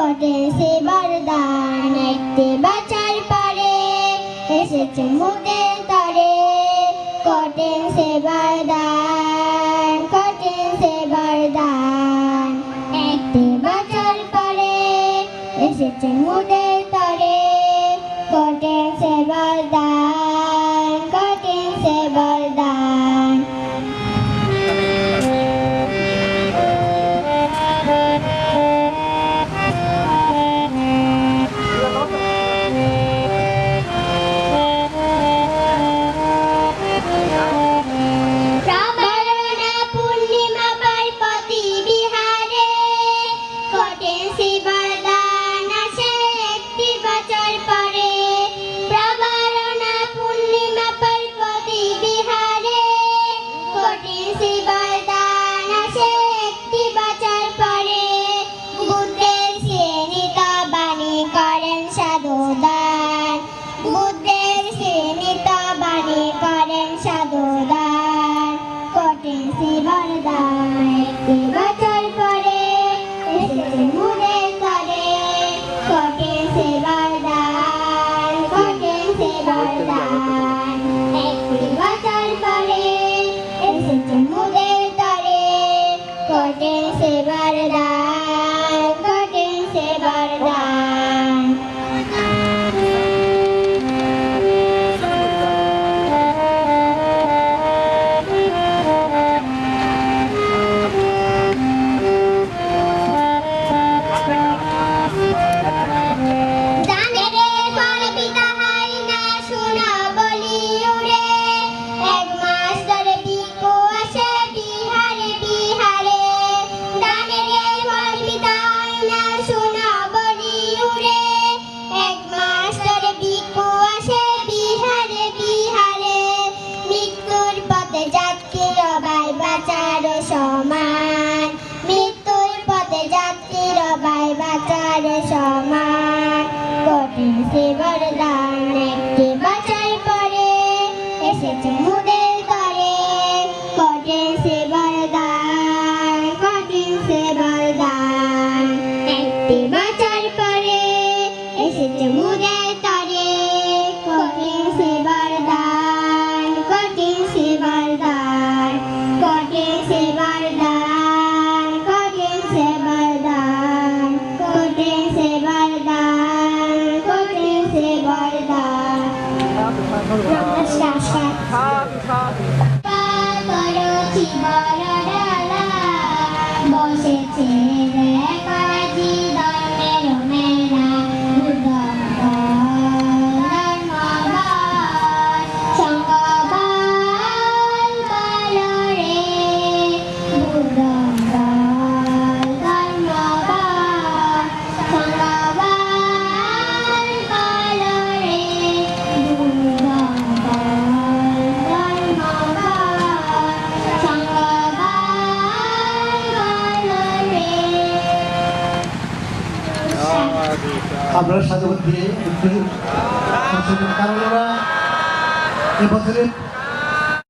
ঘটেছে বরদান একটি বছর পরে এসেছে মুদের তরে ঘটেছে বরদান একটি বছর পরে এসেছে মুদের তরে ঘটেছে বরদান বুদ্ধের সীমিত বাণী করেন সাধুদান ঘটেছে বরদান একটি বছর পরে এসেছে মুদের তরে ঘটেছে বরদান একটি বছর পরে এসেছে মুদের তরে ঘটেছে বরদান সমান মৃত্যুর পথে যাত্রীর ভাই বাঁচার সমান ঘটেছে বরদান একটি বছর পরে এসেছে মুদের তরে ঘটেছে বরদান একটি বছর পরে এসেছে মুদের তরে ঘটেছে বরদান বসেছে কাজী ধর্মের মেলা আপনারা সাধুবাদ দিয়ে একটু কারণ ওরা এবছরের